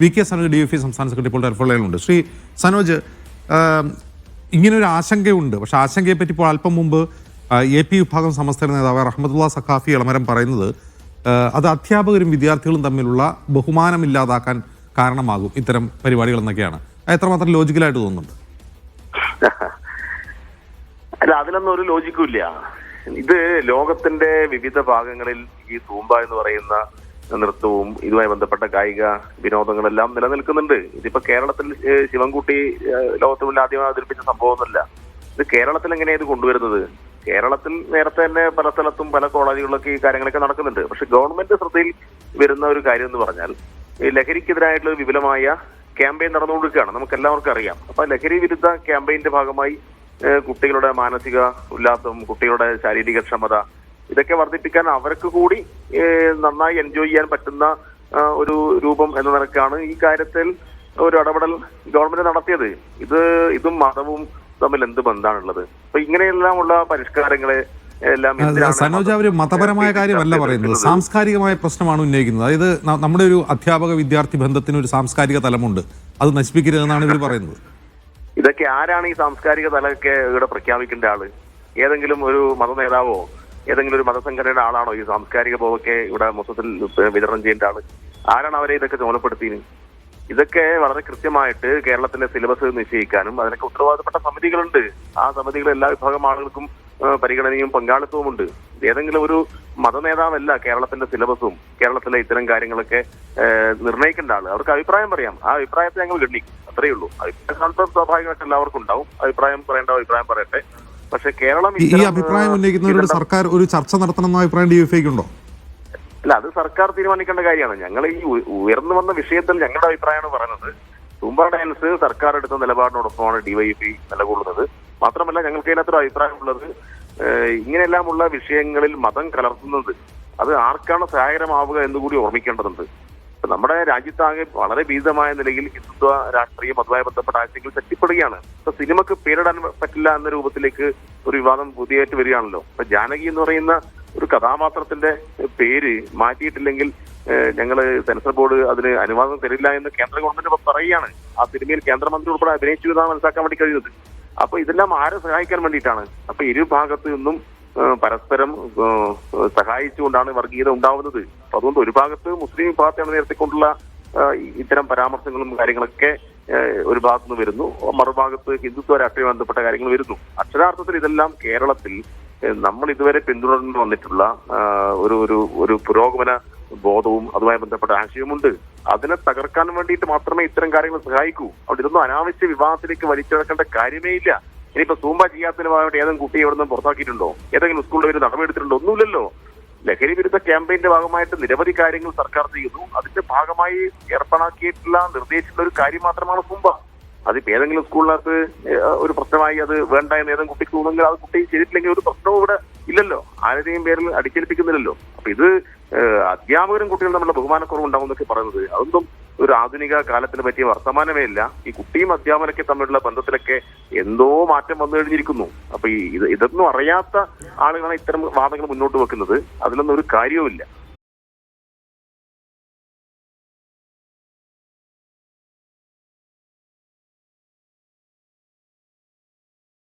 VK Sanoj DYFI സംസ്ഥാന secretary ഇപ്പോൾ ടെലിഫോണിലുണ്ട്. ശ്രീ സനോജ്, ഇങ്ങനൊരു ആശങ്കയുണ്ട്. പക്ഷെ ആശങ്കയെപ്പറ്റി ഇപ്പോൾ അല്പം മുമ്പ് AP വിഭാഗം സമസ്തയുടെ നേതാവ് റഹ്മത്തുള്ള സഖാഫി എളമരം പറയുന്നത് അത് അധ്യാപകരും വിദ്യാർത്ഥികളും തമ്മിലുള്ള ബഹുമാനമില്ലാതാക്കാൻ കാരണമാകും ഇത്തരം പരിപാടികൾ എന്നൊക്കെയാണ്. എത്രമാത്രം ലോജിക്കലായിട്ട് തോന്നുന്നുണ്ട്? അല്ല, അതിലൊന്നും ഒരു ലോജിക്കും ഇല്ല. ഇത് ലോകത്തിന്റെ വിവിധ ഭാഗങ്ങളിൽ ഈ തൂമ്പ എന്ന് പറയുന്ന നൃത്തവും ഇതുമായി ബന്ധപ്പെട്ട കായിക വിനോദങ്ങളെല്ലാം നിലനിൽക്കുന്നുണ്ട്. ഇതിപ്പോ കേരളത്തിൽ ശിവൻകുട്ടി ലോകത്തിന് മുന്നിൽ ആദ്യം അവതരിപ്പിച്ച സംഭവമൊന്നുമല്ല. ഇത് കേരളത്തിൽ എങ്ങനെയാണ് ഇത് കൊണ്ടുവരുന്നത്? കേരളത്തിൽ നേരത്തെ തന്നെ പല സ്ഥലത്തും പല കോളേജുകളിലൊക്കെ ഈ കാര്യങ്ങളൊക്കെ നടക്കുന്നുണ്ട്. പക്ഷെ ഗവൺമെന്റ് ശ്രദ്ധയിൽ വരുന്ന ഒരു കാര്യം എന്ന് പറഞ്ഞാൽ ഈ ലഹരിക്കെതിരായിട്ടുള്ള വിപുലമായ ക്യാമ്പയിൻ നടന്നുകൊണ്ടിരിക്കുകയാണ്. നമുക്ക് എല്ലാവർക്കും അറിയാം. അപ്പൊ ലഹരി വിരുദ്ധ ക്യാമ്പയിന്റെ ഭാഗമായി കുട്ടികളുടെ മാനസിക ഉല്ലാസം, കുട്ടികളുടെ ശാരീരിക ക്ഷമത ഇതൊക്കെ വർദ്ധിപ്പിക്കാൻ അവർക്ക് കൂടി നന്നായി എൻജോയ് ചെയ്യാൻ പറ്റുന്ന ഒരു രൂപം എന്ന നിലക്കാണ് ഈ കാര്യത്തിൽ ഒരു ഇടപെടൽ ഗവൺമെന്റ് നടത്തിയത്. ഇതും മതവും തമ്മിൽ എന്ത് ബന്ധമാണുള്ളത്? അപ്പൊ ഇങ്ങനെയെല്ലാം ഉള്ള പരിഷ്കാരങ്ങളെ എല്ലാം സനോജ്, അവര് മതപരമായ കാര്യമല്ല പറയുന്നത്, സാംസ്കാരികമായ പ്രശ്നമാണ് ഉന്നയിക്കുന്നത്. അതായത് നമ്മുടെ ഒരു അധ്യാപക വിദ്യാർത്ഥി ബന്ധത്തിന് ഒരു സാംസ്കാരിക തലമുണ്ട്, അത് നശിപ്പിക്കരുതെന്നാണ് ഇവർ പറയുന്നത്. ഇതൊക്കെ ആരാണ് ഈ സാംസ്കാരിക തലമൊക്കെ ഇവിടെ പ്രഖ്യാപിക്കേണ്ട ആള്? ഏതെങ്കിലും ഒരു മത നേതാവോ ഏതെങ്കിലും ഒരു മതസംഘടനയുടെ ആളാണോ ഈ സാംസ്കാരിക ബോധമൊക്കെ ഇവിടെ മൊത്തത്തിൽ വിതരണം ചെയ്യേണ്ട ആള്? ആരാണ് അവരെ ഇതൊക്കെ ചുമതലപ്പെടുത്തിയത്? ഇതൊക്കെ വളരെ കൃത്യമായിട്ട് കേരളത്തിലെ സിലബസ് നിശ്ചയിക്കാനും അതിനൊക്കെ ഉത്തരവാദപ്പെട്ട സമിതികളുണ്ട്. ആ സമിതികൾ എല്ലാ വിഭാഗം ആളുകൾക്കും പരിഗണനയും പങ്കാളിത്തവും ഉണ്ട്. ഏതെങ്കിലും ഒരു മതനേതാവല്ല കേരളത്തിന്റെ സിലബസും കേരളത്തിലെ ഇത്തരം കാര്യങ്ങളൊക്കെ നിർണ്ണയിക്കേണ്ട ആള്. അവർക്ക് അഭിപ്രായം പറയാം. ആ അഭിപ്രായത്തെ ഞങ്ങൾ ഗണ്ണിക്കും, അത്രയേ ഉള്ളൂ. അഭിപ്രായം സ്വാഭാവികമായിട്ട് എല്ലാവർക്കും ഉണ്ടാവും. അഭിപ്രായം പറയേണ്ട അഭിപ്രായം പറയട്ടെ. പക്ഷെ കേരളം ഈ അഭിപ്രായം ഉന്നയിക്കുന്നവരോട് സർക്കാർ ഒരു ചർച്ച നടത്തണമെന്ന അഭിപ്രായം DYFIക്ക് ഉണ്ടോ? അല്ല, അത് സർക്കാർ തീരുമാനിക്കേണ്ട കാര്യമാണ്. ഞങ്ങൾ ഈ ഉയർന്നു വന്ന വിഷയത്തിൽ ഞങ്ങളുടെ അഭിപ്രായമാണ് പറയുന്നത്. തൂമ്പ ഡാൻസ് സർക്കാർ എടുത്ത നിലപാടിനോടൊപ്പമാണ് DYFI നിലകൊള്ളുന്നത്. മാത്രമല്ല, ഞങ്ങൾക്ക് അതിനകത്തൊരു അഭിപ്രായമുള്ളത്, ഇങ്ങനെയെല്ലാമുള്ള വിഷയങ്ങളിൽ മതം കലർത്തുന്നത് അത് ആർക്കാണ് സഹായകരമാവുക എന്നുകൂടി ഓർമ്മിക്കേണ്ടതുണ്ട്. നമ്മുടെ രാജ്യത്താകെ വളരെ ഭീതമായ നിലയിൽ ഹിന്ദുത്വ രാഷ്ട്രീയം അതുമായി ബന്ധപ്പെട്ട ആശയങ്ങൾ തെറ്റിപ്പെടുകയാണ്. ഇപ്പൊ സിനിമക്ക് പേരിടാൻ പറ്റില്ല എന്ന രൂപത്തിലേക്ക് ഒരു വിവാദം പുതിയതായിട്ട് വരികയാണല്ലോ. ഇപ്പൊ ജാനകി എന്ന് പറയുന്ന ഒരു കഥാപാത്രത്തിന്റെ പേര് മാറ്റിയിട്ടില്ലെങ്കിൽ ഞങ്ങള് സെൻസർ ബോർഡ് അതിന് അനുവാദം തരില്ല എന്ന് കേന്ദ്ര ഗവൺമെന്റ് പറയുകയാണ്. ആ സിനിമയിൽ കേന്ദ്രമന്ത്രി ഉൾപ്പെടെ അഭിനയിച്ചു എന്നാണ് മനസ്സിലാക്കാൻ വേണ്ടി കഴിയുന്നത്. അപ്പൊ ഇതെല്ലാം ആരെ സഹായിക്കാൻ വേണ്ടിയിട്ടാണ്? അപ്പൊ ഇരുഭാഗത്തു നിന്നും പരസ്പരം സഹായിച്ചുകൊണ്ടാണ് വർഗീയത ഉണ്ടാവുന്നത്. അപ്പൊ അതുകൊണ്ട് ഒരു ഭാഗത്ത് മുസ്ലിം വിഭാഗത്തെയാണ് നേരത്തെക്കൊണ്ടുള്ള ഇത്തരം പരാമർശങ്ങളും കാര്യങ്ങളൊക്കെ ഒരു ഭാഗത്തുനിന്ന് വരുന്നു, മറുഭാഗത്ത് ഹിന്ദുത്വ രാഷ്ട്രീയമായി ബന്ധപ്പെട്ട കാര്യങ്ങൾ വരുന്നു. അക്ഷരാർത്ഥത്തിൽ ഇതെല്ലാം കേരളത്തിൽ നമ്മൾ ഇതുവരെ പിന്തുടർന്നു വന്നിട്ടുള്ള ഒരു പുരോഗമന ബോധവും അതുമായി ബന്ധപ്പെട്ട ആശയവുമുണ്ട്. അതിനെ തകർക്കാൻ വേണ്ടിയിട്ട് മാത്രമേ ഇത്തരം കാര്യങ്ങൾ സഹായിക്കൂ. അവിടെ ഇതൊന്നും അനാവശ്യ വിവാദത്തിലേക്ക് വലിച്ചിഴക്കേണ്ട കാര്യമേ ഇല്ല. ഇനിയിപ്പോ തൂമ്പ ചെയ്യാത്തതിന് ഭാഗമായിട്ട് ഏതെങ്കിലും കുട്ടിയെ എവിടെ നിന്ന് പുറത്താക്കിയിട്ടുണ്ടോ? ഏതെങ്കിലും സ്കൂളിൽ ഒരു നടപടിയെടുത്തിട്ടുണ്ടോ? ഒന്നുമില്ലല്ലോ. ലഹരി വിരുദ്ധ ക്യാമ്പയിന്റെ ഭാഗമായിട്ട് നിരവധി കാര്യങ്ങൾ സർക്കാർ ചെയ്യുന്നു. അതിന്റെ ഭാഗമായി ഏർപ്പാടാക്കിയിട്ടുള്ള നിർദ്ദേശിച്ചിട്ടുള്ള ഒരു കാര്യം മാത്രമാണ് തൂമ്പ. അതിപ്പോ ഏതെങ്കിലും സ്കൂളിനകത്ത് ഒരു പ്രശ്നമായി അത് വേണ്ട എന്ന് ഏതെങ്കിലും കുട്ടിക്ക് തോന്നുമെങ്കിൽ അത് കുട്ടി ചെയ്തിട്ടില്ലെങ്കിൽ ഒരു പ്രശ്നവും ഇവിടെ ഇല്ലല്ലോ. ആരുടെയും പേരിൽ അടിച്ചേൽപ്പിക്കുന്നില്ലല്ലോ. അപ്പൊ ഇത് അധ്യാപകരും കുട്ടികളും തമ്മിലുള്ള ബഹുമാനക്കുറവ് ഉണ്ടാവും എന്നൊക്കെ പറയുന്നത് അതൊന്നും ഒരു ആധുനിക കാലത്തിന് പറ്റിയ വർത്തമാനമേ അല്ല. ഈ കുട്ടിയും അധ്യാപകനൊക്കെ തമ്മിലുള്ള ബന്ധത്തിലൊക്കെ എന്തോ മാറ്റം വന്നു കഴിഞ്ഞിരിക്കുന്നു. അപ്പൊ ഇതൊന്നും അറിയാത്ത ആളുകളാണ് ഇത്തരം വാദങ്ങൾ മുന്നോട്ട് വെക്കുന്നത്. അതിലൊന്നും ഒരു കാര്യവുമില്ല.